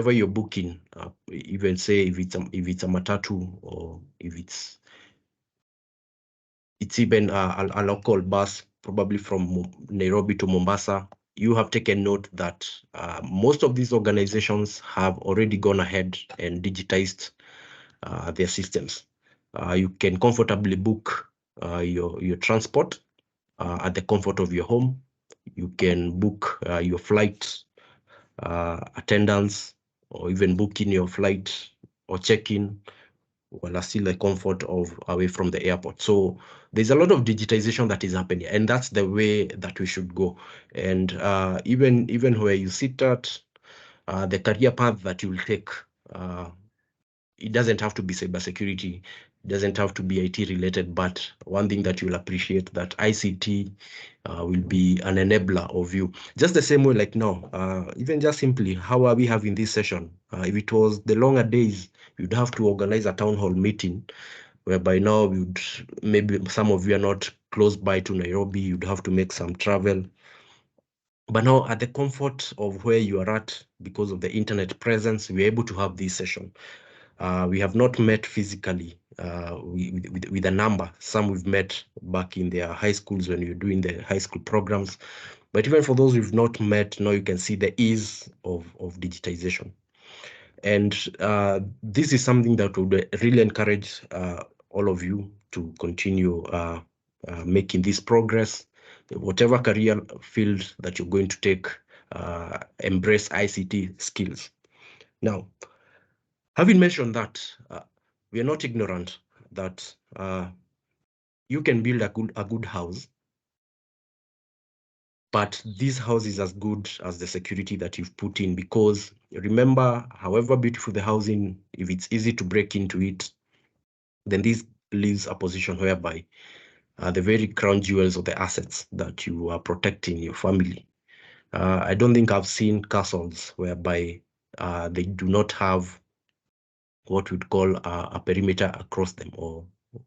whenever you're booking, even say if it's a matatu, or if it's even a local bus, probably from Nairobi to Mombasa, you have taken note that most of these organizations have already gone ahead and digitized their systems. You can comfortably book your transport at the comfort of your home. You can book your flight attendance, or even booking your flight or check-in while still the comfort of away from the airport. So there's a lot of digitization that is happening, and that's the way that we should go. And even where you sit at, the career path that you'll take, it doesn't have to be cybersecurity, it doesn't have to be IT related, but one thing that you'll appreciate, that ICT will be an enabler of you. Just the same way like now, even just simply, how are we having this session? If it was the longer days, you'd have to organize a town hall meeting, whereby now maybe some of you are not close by to Nairobi, you'd have to make some travel. But now at the comfort of where you are at, because of the internet presence, we're able to have this session. We have not met physically with a number. Some we've met back in their high schools when you're doing the high school programs. But even for those we've not met, now you can see the ease of digitization. And this is something that would really encourage all of you to continue making this progress. Whatever career field that you're going to take, embrace ICT skills. Now, having mentioned that, we are not ignorant that you can build a good house, but this house is as good as the security that you've put in, because remember, however beautiful the housing, if it's easy to break into it, then this leaves a position whereby the very crown jewels of the assets that you are protecting your family. I don't think I've seen castles whereby they do not have what we'd call a perimeter across them, or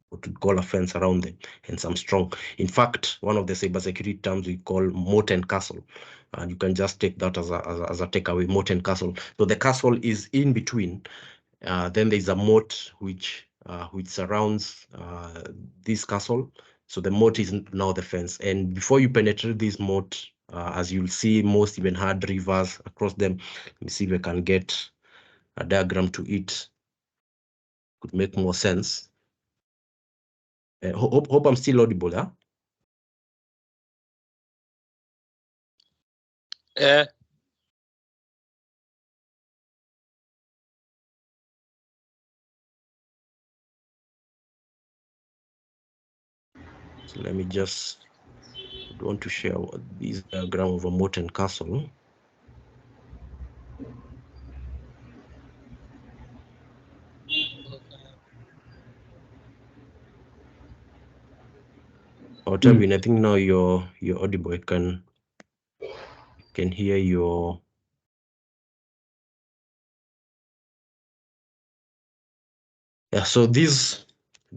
what we'd call a fence around them, and some strong. In fact, one of the cybersecurity terms we call moat and castle, and you can just take that as a takeaway, moat and castle. So the castle is in between. Then there's a moat which surrounds this castle. So the moat is now the fence. And before you penetrate this moat, as you'll see, most even had rivers across them. Let me see if I can get a diagram to it. Could make more sense. Hope I'm still audible, huh? Yeah. So let me just want to share this diagram of a moat and castle. Tavin, I think now you're audible. I can hear your. Yeah, so this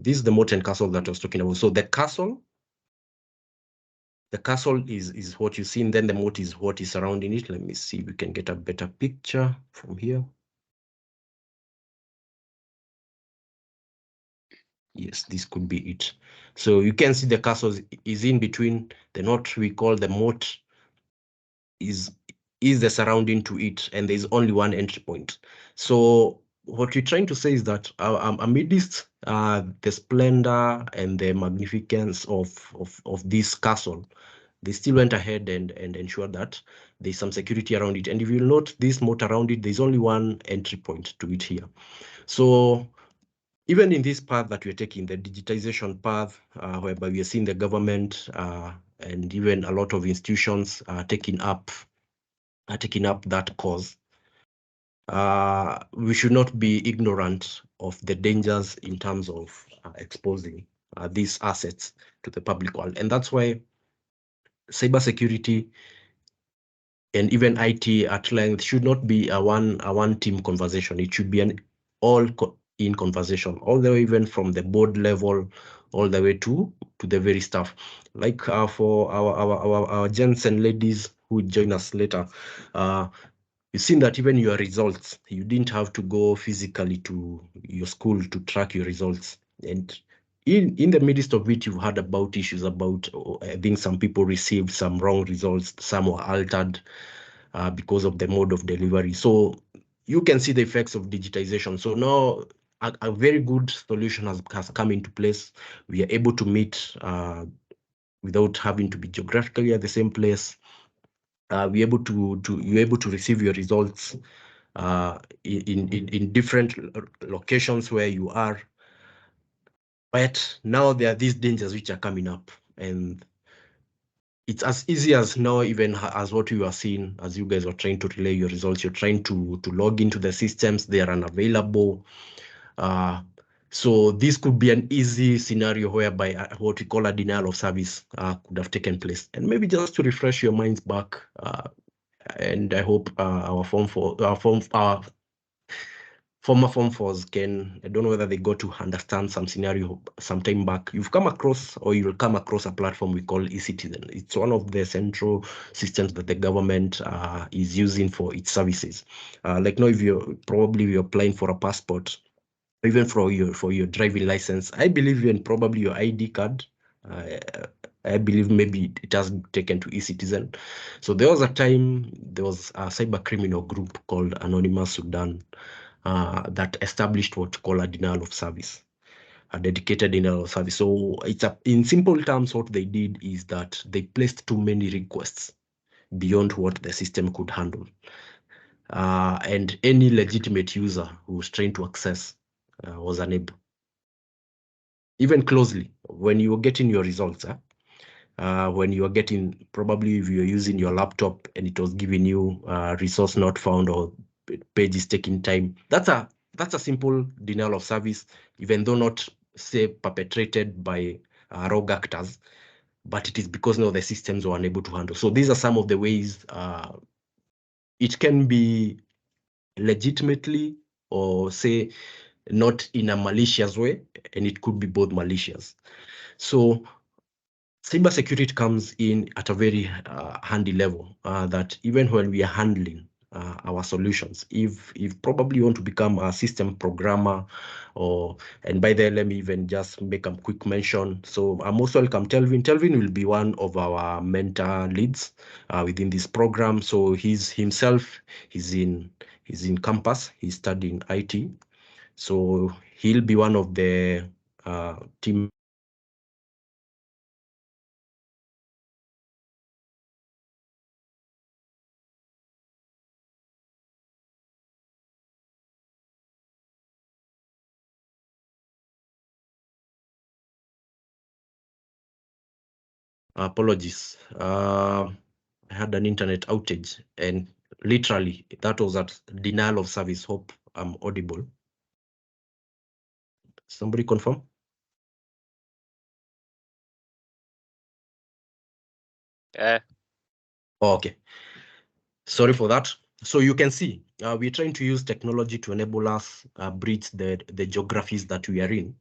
is the moat and castle that I was talking about. So the castle is what you see, and then the moat is what is surrounding it. Let me see if we can get a better picture from here. Yes, this could be it. So you can see the castle is in between. The what we call the moat is the surrounding to it, and there's only one entry point. So what we're trying to say is that amidst the splendor and the magnificence of this castle, they still went ahead and ensured that there's some security around it. And if you note this moat around it, there's only one entry point to it here. So even in this path that we're taking, the digitization path, whereby we are seeing the government and even a lot of institutions taking up that cause, we should not be ignorant of the dangers in terms of exposing these assets to the public world. And that's why cybersecurity and even IT at length should not be a one team conversation. It should be an all-in conversation, all the way even from the board level, all the way to the very staff. Like for our gents and ladies who join us later, You've seen that even your results, you didn't have to go physically to your school to track your results. And in the midst of it, you've heard about issues about, I think some people received some wrong results, some were altered because of the mode of delivery. So you can see the effects of digitization. So now a very good solution has come into place. We are able to meet without having to be geographically at the same place. You're able to receive your results in different locations where you are. But now there are these dangers which are coming up, and it's as easy as now, even as what you are seeing, as you guys are trying to relay your results, you're trying to log into the systems, they are unavailable. So this could be an easy scenario whereby what we call a denial of service could have taken place. And maybe just to refresh your minds back, and I hope our former Form 4s can, I don't know whether they got to understand some scenario some time back. You've come across, or you'll come across a platform we call eCitizen. It's one of the central systems that the government is using for its services. Like now, if you're applying for a passport, even for your driving license, I believe even probably your ID card, I believe maybe it has taken to eCitizen. So there was a time, there was a cyber criminal group called Anonymous Sudan that established what we call a denial of service, a dedicated denial of service. So in simple terms, what they did is that they placed too many requests beyond what the system could handle. And any legitimate user who was trying to access was unable. Even closely, when you were getting your results, when you are getting, probably if you're using your laptop and it was giving you resource not found or page is taking time, that's a simple denial of service, even though not, say, perpetrated by rogue actors, but it is because now the systems were unable to handle. So these are some of the ways it can be legitimately, or say not in a malicious way, and it could be both malicious. So cybersecurity comes in at a very handy level, that even when we are handling our solutions, if probably you want to become a system programmer, and by then, let me even just make a quick mention. So I'm most welcome Telvin. Telvin will be one of our mentor leads within this program. So he's in campus, he's studying IT. So he'll be one of the team. Apologies. I had an internet outage, and literally that was at denial of service. Hope I'm audible. Somebody confirm? Yeah. Oh, okay. Sorry for that. So you can see we're trying to use technology to enable us bridge the geographies that we are in.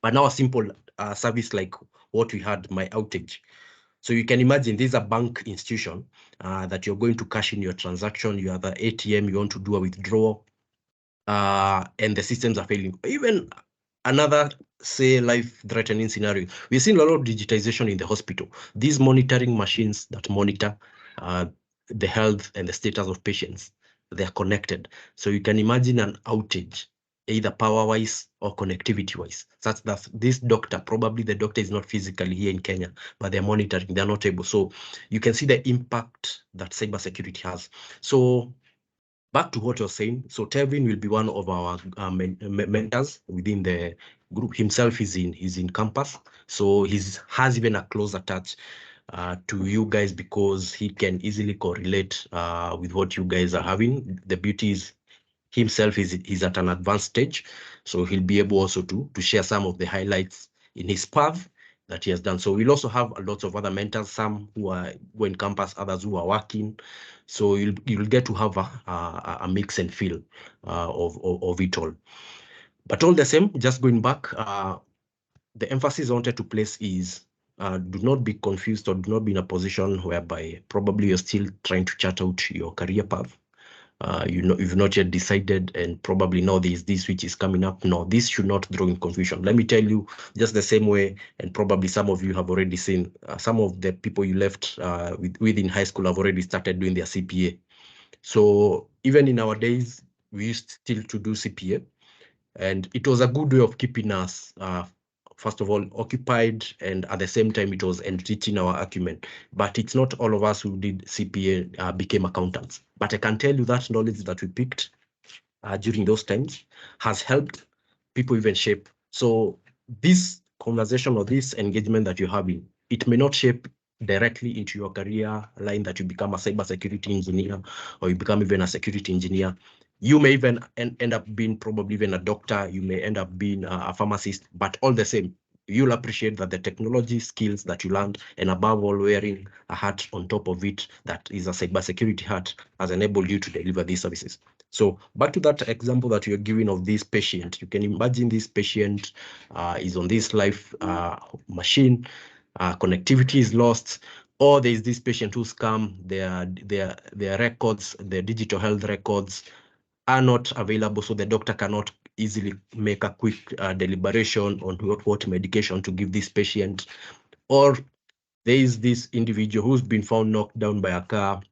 But now a simple service like what we had, my outage. So you can imagine this is a bank institution that you're going to cash in your transaction. You have the ATM, you want to do a withdrawal, and the systems are failing. Even another, say, life-threatening scenario. We've seen a lot of digitization in the hospital. These monitoring machines that monitor the health and the status of patients, they're connected. So you can imagine an outage, either power-wise or connectivity-wise. Such that this doctor, probably the doctor is not physically here in Kenya, but they're monitoring, they're not able. So you can see the impact that cybersecurity has. So back to what you're saying. So Tevin will be one of our mentors within the group. Himself is in campus, so he has even a closer touch to you guys, because he can easily correlate with what you guys are having. The beauty is himself is at an advanced stage, so he'll be able also to share some of the highlights in his path that he has done. So we'll also have a lot of other mentors, some who are in campus, others who are working. So you'll get to have a mix and feel of it all. But all the same, just going back, the emphasis I wanted to place is do not be confused, or do not be in a position whereby probably you're still trying to chart out your career path. you've not yet decided, and probably now there's this which is coming up. No, this should not throw in confusion. Let me tell you, just the same way, and probably some of you have already seen, some of the people you left within high school have already started doing their CPA. So even in our days, we used still to do CPA, and it was a good way of keeping us, first of all, occupied, and at the same time, it was enriching our acumen. But it's not all of us who did CPA became accountants. But I can tell you that knowledge that we picked during those times has helped people even shape. So this conversation or this engagement that you're having, it may not shape directly into your career line that you become a cybersecurity engineer or you become even a security engineer. You may even end up being probably even a doctor. You may end up being a pharmacist, but all the same, you'll appreciate that the technology skills that you learned, and above all, wearing a hat on top of it that is a cybersecurity hat, has enabled you to deliver these services. So back to that example that you're giving of this patient, you can imagine this patient is on this live machine, connectivity is lost, or there's this patient who's come, their records, their digital health records are not available, so the doctor cannot easily make a quick deliberation on what medication to give this patient. Or there is this individual who's been found knocked down by a car,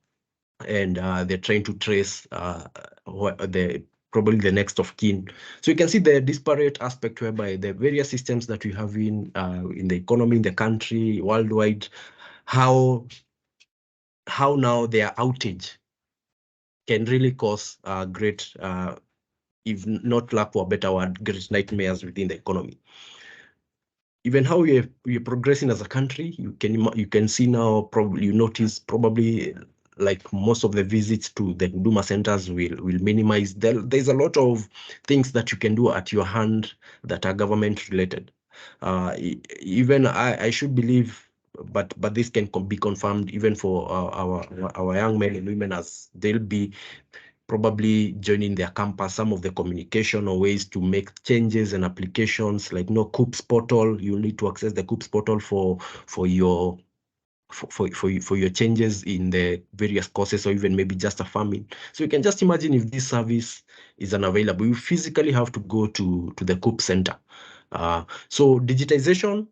and they're trying to trace probably the next of kin. So you can see the disparate aspect whereby the various systems that we have in the economy, in the country, worldwide, how now their outage can really cause great, if not lack for a better word, great nightmares within the economy. Even how we're progressing as a country, you can see now, probably you notice probably like most of the visits to the Huduma centers will minimize. There's a lot of things that you can do at your hand that are government related. Even I should believe, but this can be confirmed even for our young men and women, as they'll be probably joining their campus, some of the communication or ways to make changes and applications, like no COOPS portal. You need to access the COOPS portal for your changes in the various courses, or even maybe just affirming. So you can just imagine if this service is unavailable, you physically have to go to the COOP center. So digitization,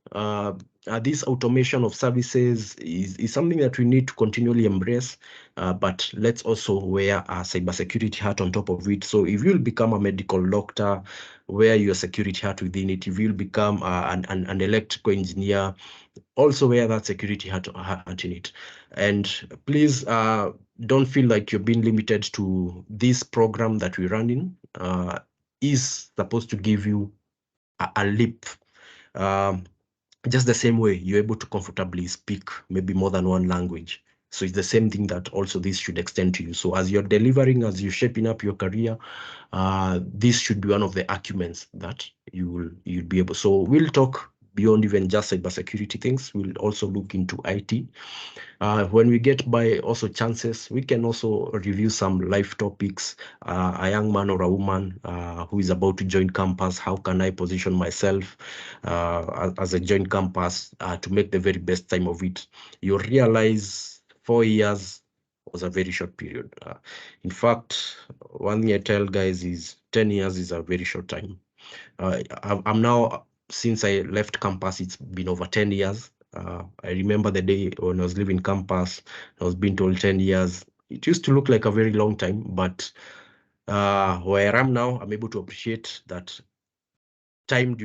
this automation of services is something that we need to continually embrace, but let's also wear a cybersecurity hat on top of it. So if you'll become a medical doctor, wear your security hat within it. If you'll become an electrical engineer, also wear that security hat in it. And please don't feel like you're being limited to this program that we're running. Is supposed to give you a leap. Just the same way you're able to comfortably speak maybe more than one language. So it's the same thing that also this should extend to you. So as you're delivering, as you're shaping up your career, this should be one of the acumens that you'll be able. So we'll talk beyond even just cybersecurity things. We'll also look into IT. When we get by also chances, we can also review some life topics. A young man or a woman who is about to join campus, how can I position myself as a joint campus to make the very best time of it? You realize 4 years was a very short period. In fact, one thing I tell guys is 10 years is a very short time. I'm now, since I left campus, it's been over 10 years. I remember the day when I was leaving campus, I was being told 10 years. It used to look like a very long time, but where I am now, I'm able to appreciate that time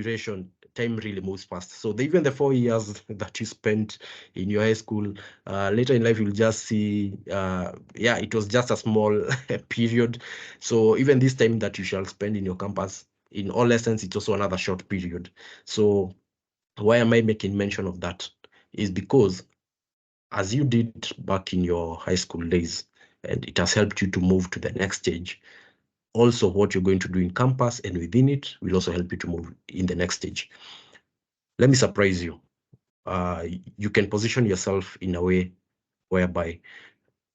really moves fast. So even the 4 years that you spent in your high school, later in life, you'll just see, yeah, it was just a small period. So even this time that you shall spend in your campus, in all essence, it's also another short period. So why am I making mention of that? Is because as you did back in your high school days, and it has helped you to move to the next stage, also what you're going to do in campus and within it will also help you to move in the next stage. Let me surprise you. You can position yourself in a way whereby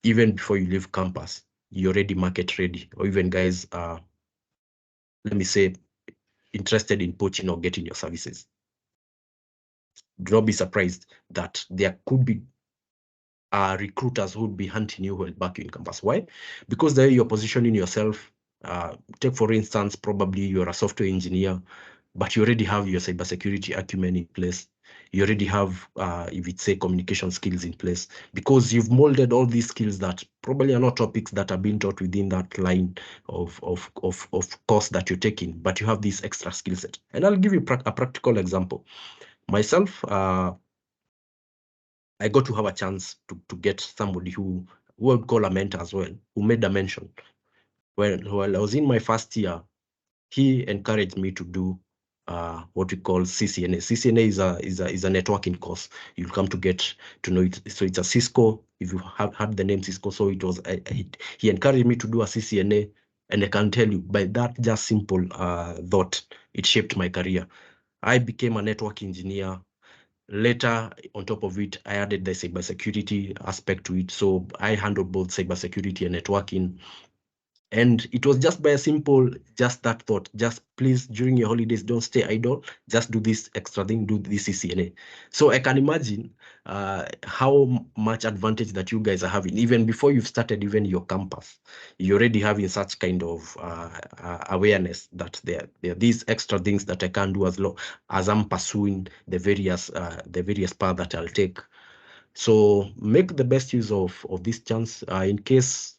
even before you leave campus, you're already market ready, or even guys are, let me say, interested in poaching or getting your services. Do not be surprised that there could be recruiters who would be hunting you while back in campus. Why? Because there you're positioning yourself. Take for instance, probably you're a software engineer, but you already have your cybersecurity acumen in place. You already have, if it's say, communication skills in place, because you've molded all these skills that probably are not topics that are being taught within that line of course that you're taking, but you have this extra skill set. And I'll give you a practical example. Myself, I got to have a chance to get somebody who would call a mentor as well, who made a mention. While I was in my first year, he encouraged me to do what we call CCNA. CCNA is a networking course. You'll come to get to know it. So it's a Cisco. If you have had the name Cisco, so it was. He encouraged me to do a CCNA, and I can tell you, by that just simple thought, it shaped my career. I became a network engineer. Later, on top of it, I added the cybersecurity aspect to it. So I handled both cybersecurity and networking. And it was just by a simple, just that thought, just please, during your holidays, don't stay idle, just do this extra thing, do this CCNA. So I can imagine how much advantage that you guys are having, even before you've started even your campus. You're already having such kind of awareness that there are these extra things that I can do as long as I'm pursuing the various paths that I'll take. So make the best use of this chance. In case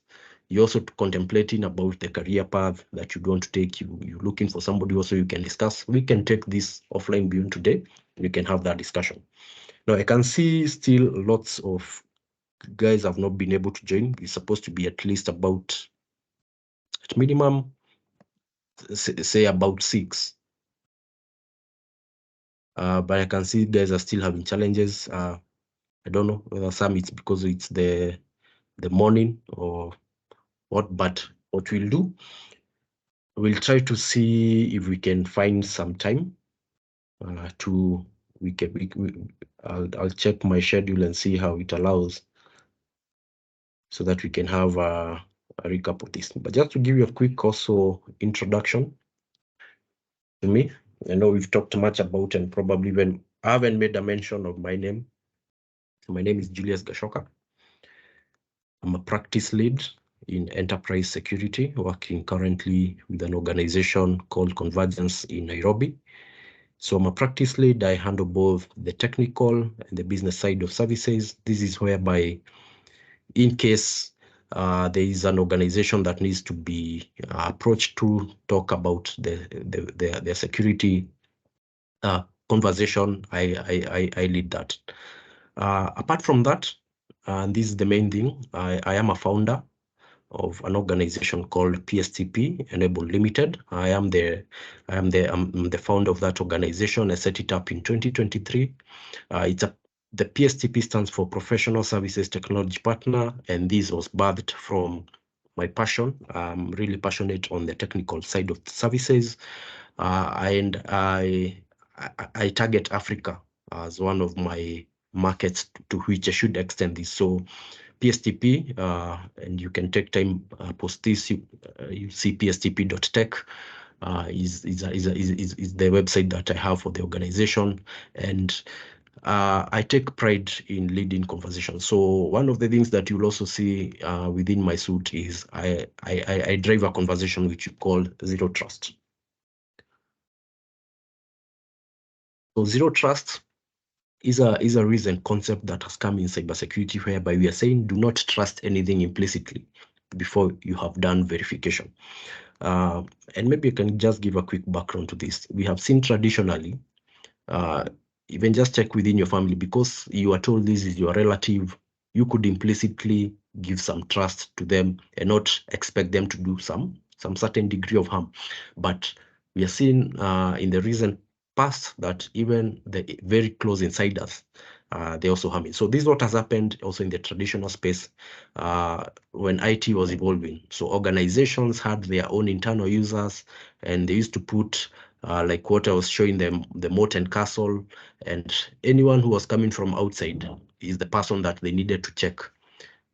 you're also contemplating about the career path that you want to take, you're looking for somebody also you can discuss. We can take this offline beyond today. We can have that discussion. Now I can see still lots of guys have not been able to join. It's supposed to be at least about, at minimum, say about 6. But I can see guys are still having challenges. I don't know whether some it's because it's the morning or what, but what we'll do, we'll try to see if we can find some time I'll check my schedule and see how it allows, so that we can have a recap of this. But just to give you a quick also introduction to me, I know we've talked much about, and probably when I haven't made a mention of my name. My name is Julius Gashoka. I'm a practice lead in enterprise security, working currently with an organization called Convergence in Nairobi. So I'm a practice lead. I handle both the technical and the business side of services. This is whereby, in case there is an organization that needs to be approached to talk about the security conversation, I lead that. Apart from that, and this is the main thing, I am a founder of an organization called PSTP Enable Limited. I'm the founder of that organization. I set it up in 2023. The PSTP stands for Professional Services Technology Partner, and this was birthed from my passion. I'm really passionate on the technical side of the services, and I target Africa as one of my markets to which I should extend this. So PSTP, and you can take time post this. You see pstp.tech is the website that I have for the organization, and I take pride in leading conversations. So one of the things that you'll also see within my suit is I drive a conversation which you call zero trust. So zero trust is a recent concept that has come in cybersecurity, whereby we are saying do not trust anything implicitly before you have done verification. And maybe you can just give a quick background to this. We have seen traditionally, even just check within your family, because you are told this is your relative, you could implicitly give some trust to them and not expect them to do some certain degree of harm. But we are seeing in the recent past that even the very close insiders, they also harm it. So this is what has happened also in the traditional space when IT was evolving. So organizations had their own internal users, and they used to put like what I was showing them, the moat and castle, and anyone who was coming from outside is the person that they needed to check.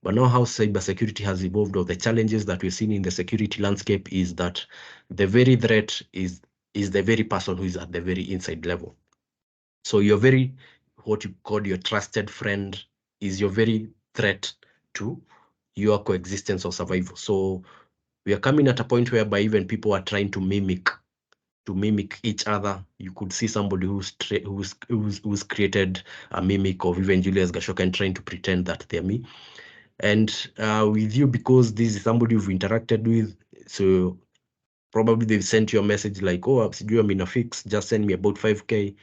But now how cybersecurity has evolved, or the challenges that we're seeing in the security landscape, is that the very threat is the very person who is at the very inside level. So your very, what you call your trusted friend, is your very threat to your coexistence or survival. So we are coming at a point whereby even people are trying to mimic each other. You could see somebody who's created a mimic of even Julius Gashoka and trying to pretend that they're me. And with you, because this is somebody you've interacted with, so probably they've sent you a message like, oh, I'm in a fix, just send me about 5K.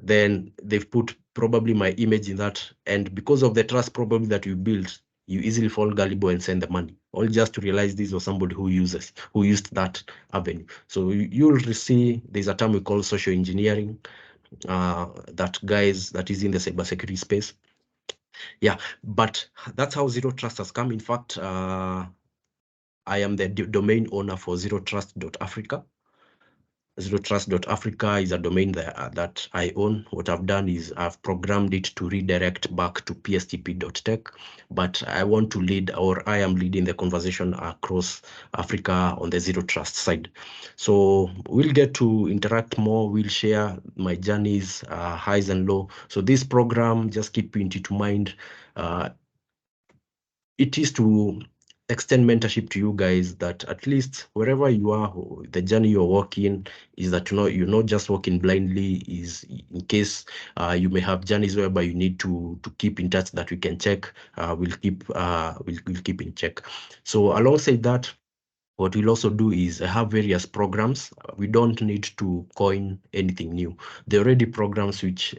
Then they've put probably my image in that. And because of the trust probably that you built, you easily fall gullible and send the money, all just to realize this was somebody who used that avenue. So you'll see there's a term we call social engineering, that is in the cybersecurity space. Yeah, but that's how Zero Trust has come. In fact, I am the domain owner for zerotrust.africa. Zerotrust.africa is a domain that I own. What I've done is I've programmed it to redirect back to pstp.tech, but I want to lead, or I am leading the conversation across Africa on the Zero Trust side. So we'll get to interact more. We'll share my journeys, highs and low. So this program, just keep it in mind, it is to extend mentorship to you guys, that at least wherever you are, the journey you're walking, is that you're not just walking blindly. Is in case you may have journeys whereby you need to keep in touch, that we can check. We'll keep in check. So alongside that, what we'll also do is have various programs. We don't need to coin anything new. There are already programs which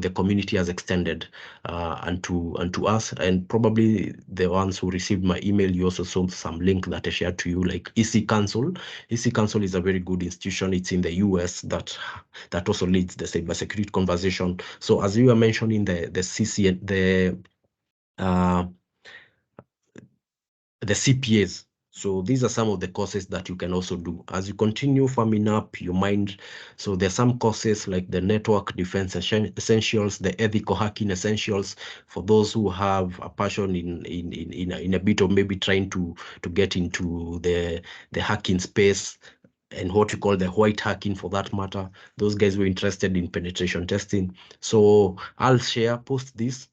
the community has extended unto us, and probably the ones who received my email, you also saw some link that I shared to you, like EC Council. EC Council is a very good institution. It's in the US that also leads the cybersecurity conversation. So as you were mentioning, the CPAs. So these are some of the courses that you can also do as you continue farming up your mind. So there's some courses like the network defense essentials, the ethical hacking essentials, for those who have a passion in a bit of maybe trying to get into the hacking space, and what we call the white hacking for that matter. Those guys were interested in penetration testing. So I'll post this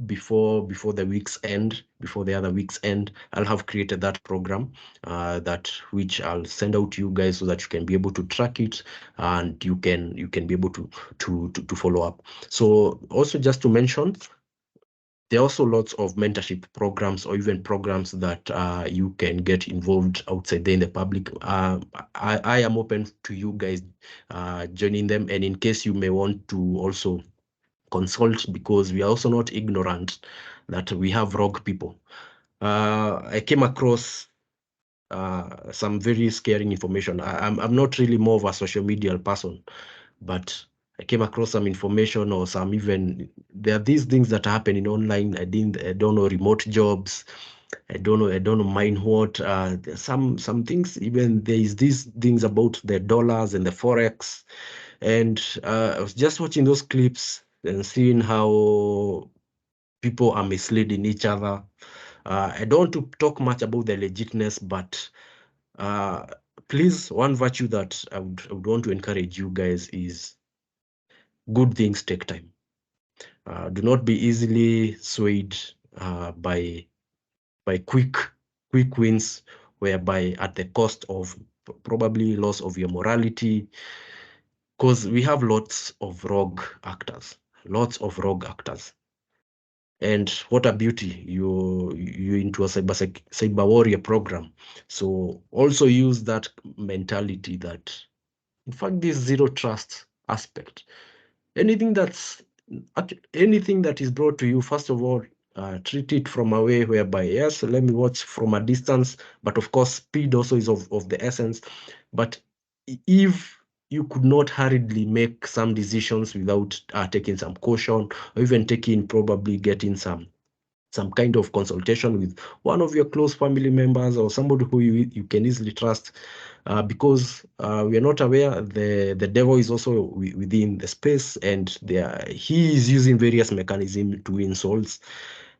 before the week's end, before the other week's end. I'll have created that program which I'll send out to you guys, so that you can be able to track it, and you can be able to follow up. So also just to mention, there are also lots of mentorship programs, or even programs that you can get involved outside there in the public. I am open to you guys joining them, and in case you may want to also consult, because we are also not ignorant that we have rogue people. I came across some very scary information. I'm not really more of a social media person, but I came across some information, or some, even there are these things that are happening online. I don't know, remote jobs. I don't know mine what. Some things, even there is these things about the dollars and the forex, and I was just watching those clips and seeing how people are misleading each other. I don't want to talk much about the legitness, but please, one virtue that I would want to encourage you guys is good things take time. Do not be easily swayed by quick wins, whereby at the cost of probably loss of your morality, because we have lots of rogue actors. And what a beauty, you into a cyber warrior program. So also use that mentality, that in fact this zero trust aspect, anything that is brought to you, first of all, treat it from a way whereby, yes, let me watch from a distance, but of course speed also is of the essence. But if you could not hurriedly make some decisions without taking some caution, or even probably getting some kind of consultation with one of your close family members, or somebody who you can easily trust, because we are not aware the devil is also within the space, and he is using various mechanisms to win souls.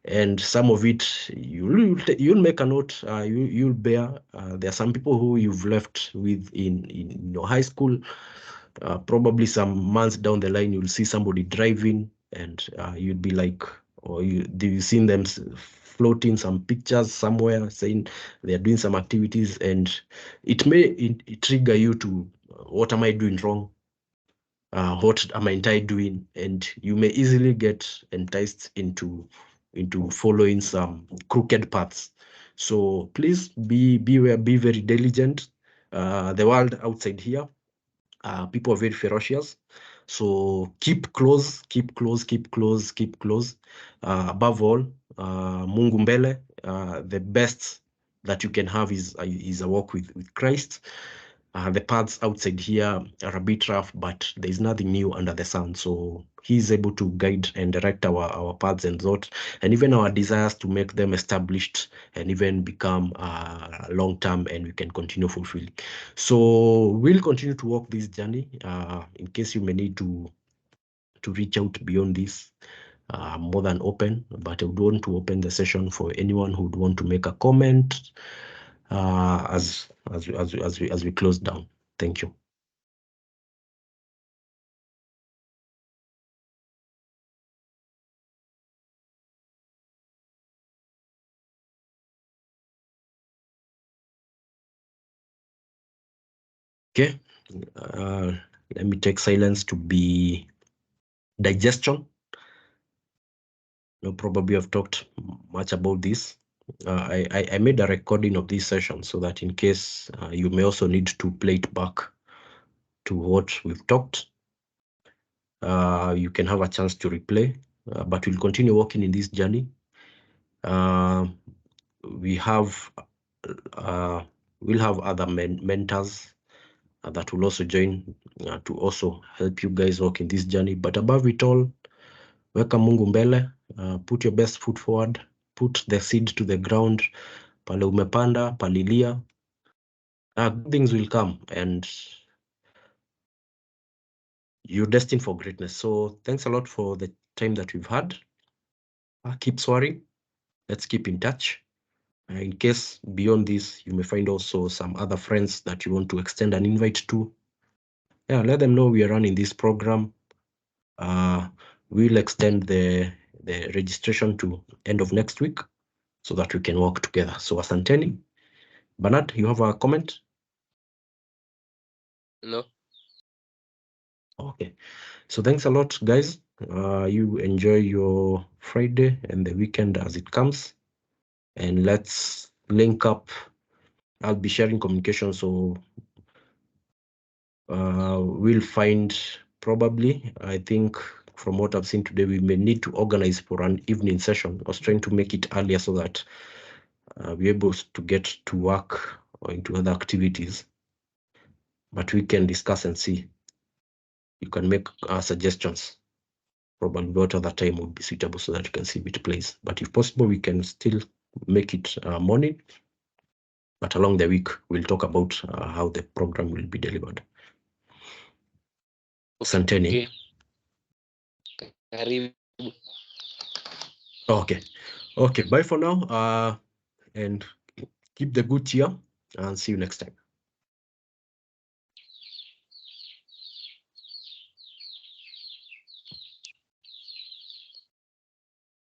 And some of it you'll make a note, you'll bear. There are some people who you've left with in your high school. Probably some months down the line, you'll see somebody driving, and you'd be like, or do you seen them floating some pictures somewhere saying they are doing some activities, and it may trigger you to what am I doing wrong? What am I doing? And you may easily get enticed into following some crooked paths. So please beware, be very diligent. The world outside here, people are very ferocious. So keep close, keep close, keep close, keep close. Above all, Mungu mbele. The best that you can have is a walk with Christ. The paths outside here are a bit rough, but there is nothing new under the sun. So he is able to guide and direct our paths and thoughts, and even our desires to make them established and even become long-term, and we can continue fulfilling. So we'll continue to walk this journey. In case you may need to reach out beyond this, more than open, but I would want to open the session for anyone who would want to make a comment as we close down. Thank you. Okay, let me take silence to be digestion. You probably have talked much about this. I made a recording of this session so that in case you may also need to play it back to what we've talked, you can have a chance to replay, but we'll continue working in this journey. We'll have other mentors that will also join to also help you guys walk in this journey. But above it all, weka Mungu mbele, put your best foot forward, put the seed to the ground. Pale umepanda, palilia, good things will come, and you're destined for greatness. So thanks a lot for the time that we've had. Keep soaring. Let's keep in touch. In case beyond this, you may find also some other friends that you want to extend an invite to. Yeah, let them know we are running this program. We'll extend the registration to end of next week so that we can work together. So asanteni. Bernard, you have a comment? No. Okay. So thanks a lot, guys. You enjoy your Friday and the weekend as it comes. And let's link up. I'll be sharing communication, so we'll find probably, I think from what I've seen today, we may need to organize for an evening session. I was trying to make it earlier so that we're able to get to work or into other activities. But we can discuss and see. You can make suggestions. Probably what other time would be suitable so that you can see if it plays. But if possible, we can still make it morning. But along the week, we'll talk about how the program will be delivered. Santeni. Okay. Okay. Bye for now. And keep the good cheer and see you next time.